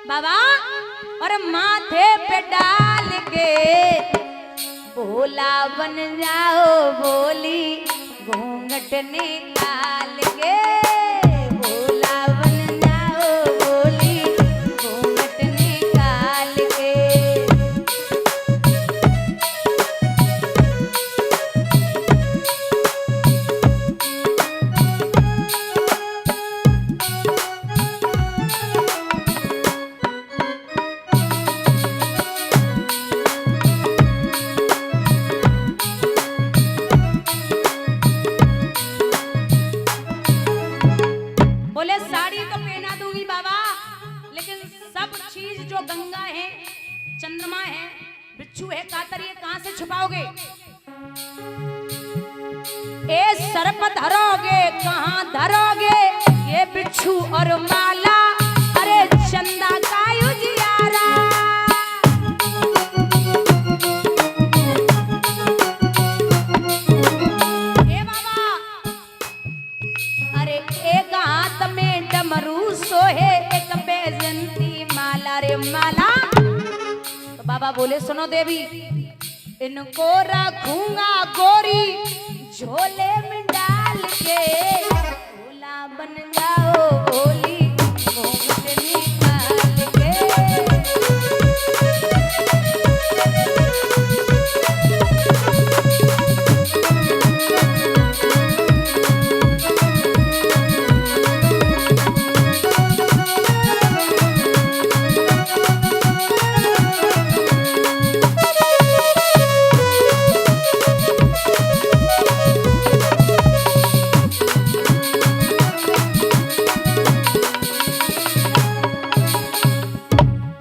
बाबा और माथे पे डाल के भोला बन जाओ बोली घूंघट निकाल के भोला बन जाओ बोली घूंघट निकाल के। बोले साड़ी तो पहना दूंगी बाबा, लेकिन सब चीज जो गंगा है, चंद्रमा है, बिच्छू है, कातर, ये कहां से छुपाओगे? ए सर्प धरोगे कहां धरोगे ये बिच्छू और माला, अरे चंदा का उजियारा। ए बाबा अरे एक हाथ में डमरू सोहे एक बैजंती माला रे माला। तो बाबा बोले सुनो देवी, इनको रखूंगा गोरी झोले में डाल के भोला बन जाओ बोली घूंघट निकाल के।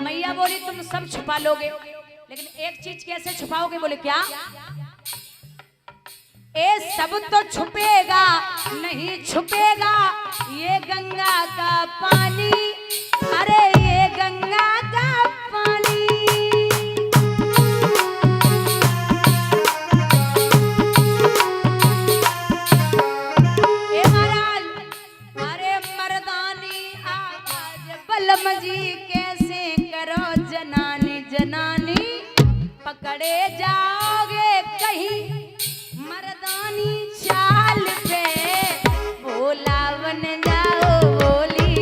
मैया बोली तुम सब छुपा लोगे, लेकिन एक चीज कैसे छुपाओगे? बोले क्या? ए सब तो छुपेगा नहीं छुपेगा ये गंगा का पानी, अरे ये गंगा का पानी। ए महाराज अरे मर्दानी आवाज बलम जी कैसे करो जनानी जनानी, पकड़े जाओगे कहीं मर्दानी चाल पे भोला बन जाओ बोली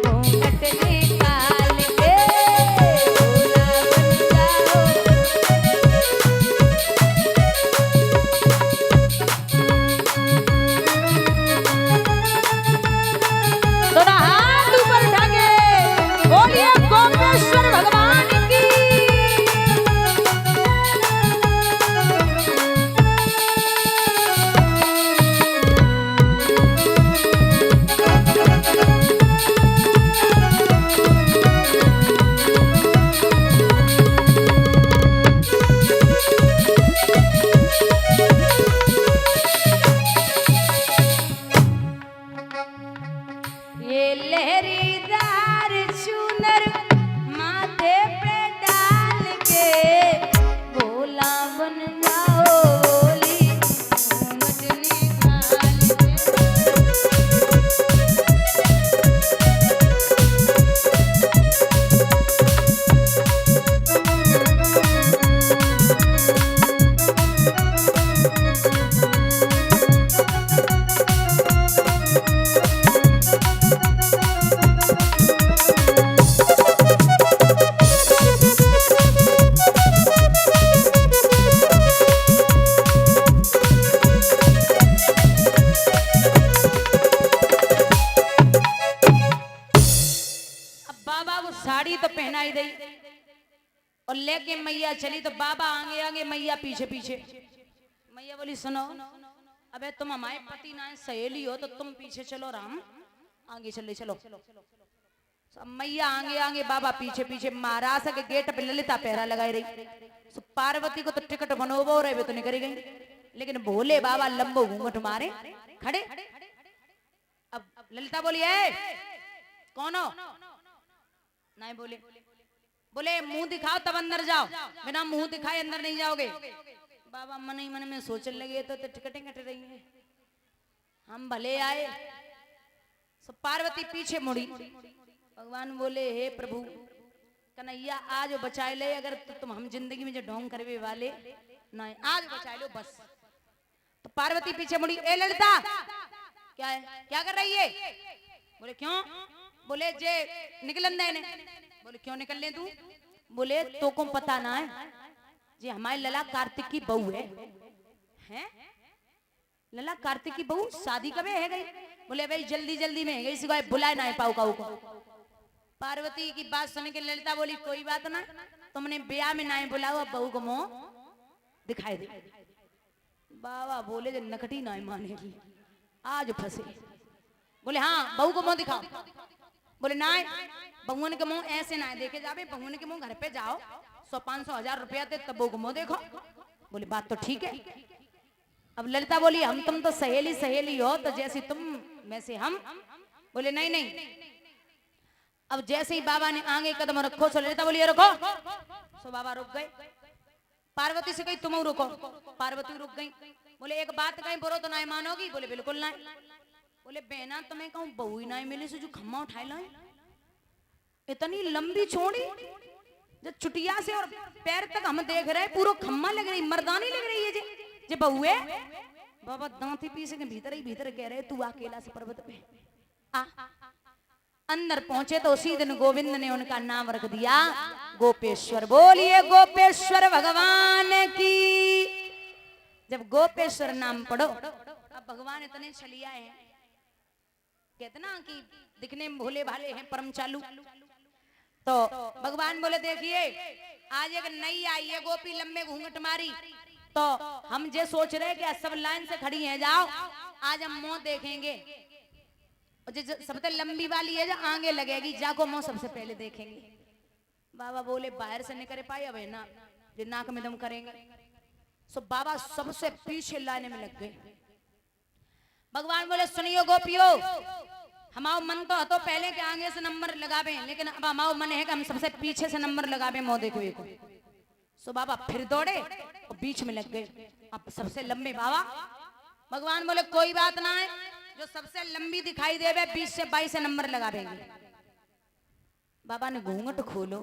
घूंघट निकाल के भोला बन जाओ। थोड़ा हाथ ऊपर उठा के बोलिए गोपेश्वर भगवान की। ये लहरीदार चूनर माथे पे डाल के भोला बन जाओ बोली घूंघट निकाल के। साड़ी तो पहना ही गई और लेके मैया चली, तो बाबा आगे आगे मैया पीछे पीछे। मैया बोली सुनो, अबे तुम हमारे पति ना सहेली हो तो तुम पीछे चलो, राम आगे चले चलो। सब मैया आगे आगे बाबा पीछे पीछे। महाराज के गेट पे ललिता पहरा लगाई रही। तो पार्वती को तो टिकट बनोबो रहे तो नहीं करी गई, लेकिन भोले बाबा लंबो घूंघट मारे खड़े। अब ललिता बोली है कौन हो? नहीं बोले, बोले मुंह दिखाओ तब अंदर जाओ, बिना मुंह दिखाए अंदर नहीं जाओगे। बाबा मन ही मन में सोचने लगे तो टिकटें कट रही हैं, हम भले आए। सब पार्वती पीछे मुड़ी। भगवान बोले हे प्रभु कन्हैया आज बचाए ले, अगर तुम हम जिंदगी में जो ढोंग करवे वाले नहीं, आज बचा लो बस। तो पार्वती पीछे मुड़ी, ए ललिता क्या है, क्या कर रही है? बोले क्यों? बोले जे निकलन दे ने। बोले क्यों निकल ले तू? बोले तो को पता ना है जे हमारे लला कार्तिक की बहू है? लला कार्तिक की बहू शादी कब है गई? बोले भाई जल्दी जल्दी में है गई, सिवाय बुलाए ना पाऊ काऊ को। पार्वती की बात सुन के ललिता बोली कोई बात ना, तुमने ब्याह में ना बुलाओ, अब बहू को मुंह दिखाई दे। बाबा बोले जो नकटी ना मानेगी, आज फंसे। बोले हाँ बहू को मुंह दिखाओ। बोले ना बहुन के मुंह ऐसे ना देखे जावे, बहुन के मुंह घर पे जाओ, 100-500-1000 रुपया दे तब बहू को मुंह देखो। बोले बात तो ठीक है। अब ललिता बोली हम तुम तो सहेली सहेली हो, तो जैसी तुम वैसे हम। बोले नहीं नहीं। अब जैसे ही बाबा ने आगे कदम रखो, सो ललिता बोली रुको, सो बाबा रुक गए। पार्वती से कही तुम रुको, पार्वती रुक गई। बोले एक बात कहीं बुरो तो नहीं मानोगी? बोले बिल्कुल नहीं। बोले बहना तुम्हें कहूँ बहू ही नहीं मिली से जो खम्मा उठाए लाए, इतनी लंबी छोड़ी जो चुटिया से और पैर तक हम देख रहे हैं, पूरा खम्मा लग रही, मर्दानी लग रही है जे बहू है। बाबा दांती पीस के भीतर ही भीतर कह रहे तू अकेला से पर्वत पे आ। अंदर पहुंचे तो उसी दिन गोविंद ने उनका नाम रख दिया गोपेश्वर। बोलिए गोपेश्वर भगवान की। जब गोपेश्वर नाम पढ़ो, अब भगवान इतने छलिया हैं, कहते ना कि दिखने में भोले भाले हैं, परम चालू। तो भगवान बोले देखिए आज एक नई आई है गोपी, लंबे घूंघट मारी, तो हम जे सोच रहे कि सब लाइन से खड़ी हैं, जाओ आज हम मुंह देखेंगे, सबसे लंबी वाली है जो आगे लगेगी, जाको मुंह सबसे पहले देखेंगे। बाबा बोले बाहर से निकल पाए अब है ना, जो नाक में दम करेंगे। सो बाबा सबसे पीछे लाइन में लग गए। भगवान बोले सुनियो गोपियो, हमारा मन तो पहले के आगे से नंबर लगावे, लेकिन अब हमारा मन है कि हम सबसे पीछे से नंबर लगावे मुंह देखो को। सो बाबा फिर दौड़े और बीच में लग गए, अब सबसे लंबे बाबा। भगवान बोले कोई बात ना है, जो सबसे लंबी दिखाई देवे 20 से 22 से नंबर लगावेंगे। बाबा ने घूंघट खोलो,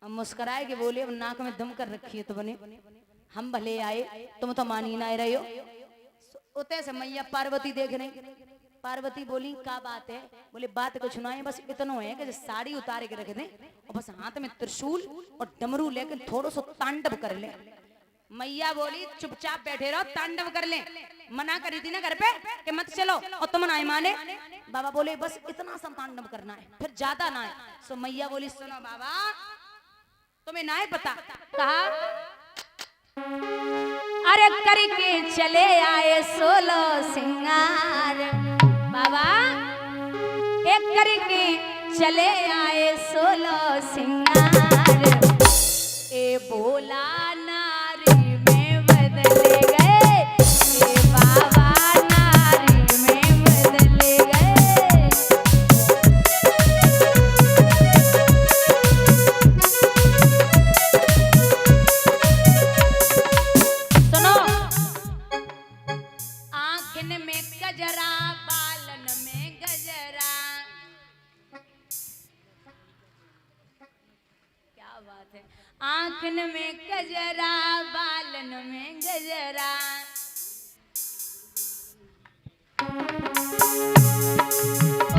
अब मुस्कुराए के बोले अब नाक में दम कर रखी है तो बने, हम भले आए तुम तो मान ही ना रहे हो। उते से मैया पार्वती देख रही। पार्वती बोली क्या बात है? बोले बात कुछ ना है, बस इतना है कि साड़ी उतार के रख दें और बस हाथ में त्रिशूल और डमरू लेकर थोड़ा सा तांडव कर ले। मैया बोली चुपचाप बैठे रहो, तांडव कर ले। मना करी थी ना घर पे कि मत चलो, और तुम ना माने। बाबा बोले बस इतना सा तांडव करना है, फिर ज्यादा ना है। सो मैया बोली सुनो बाबा तुम्हें ना है पता, कहा अरे करके चले आए 16 सिंगार। बाबा एक करके चले आए 16 सिंगार, ए बोला नारी में बदले गए, ए बाबा नारी में बदले गए। सुनो आँखन में गजरा, बालन में गजरा, क्या बात है। आँखन में गजरा, बालन में गजरा,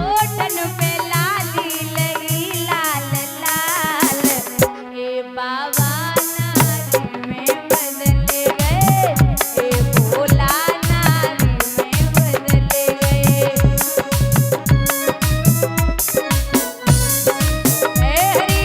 ओठन पे लाली लगी लाल लाल, ए बाबा नारी में बदले गए, ए भोला नारी में बदले गए। ए हरी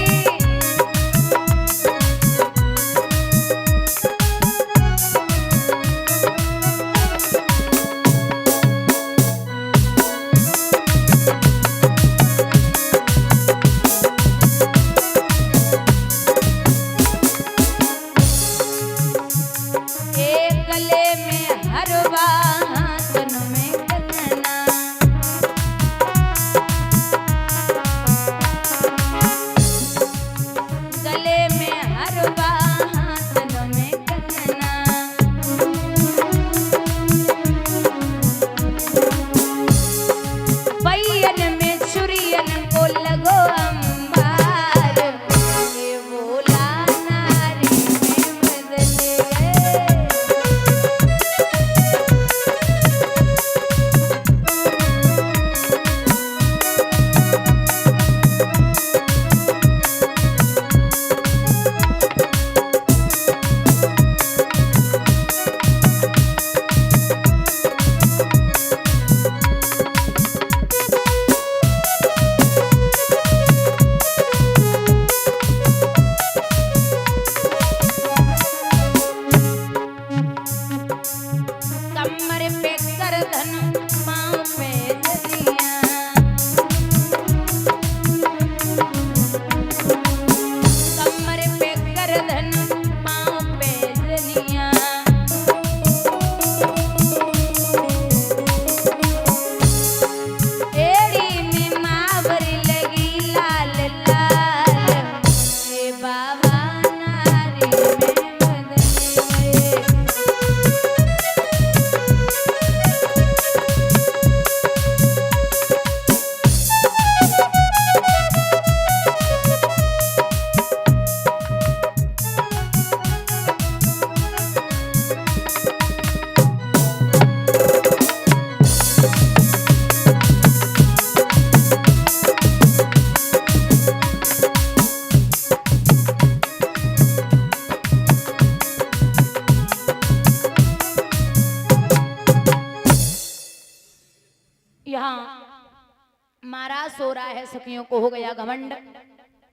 महाराज सो रहा है, सखियों को हो गया घमंड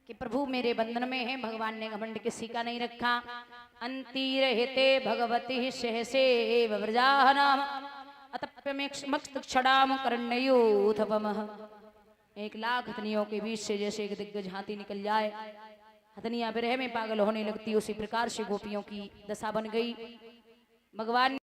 कि प्रभु मेरे बंधन में है। भगवान ने घमंड किसी का नहीं रखा। अंती रहते भगवती सहसे व्रजानाम अतप्यमेक्ष क्षणाम करण्यूथपमः। 1,00,000 हथनियों के बीच से जैसे एक दिग्गज हाथी निकल जाए, हथनियां विरह में पागल होने लगती, उसी प्रकार से गोपियों की दशा बन गई। भगवान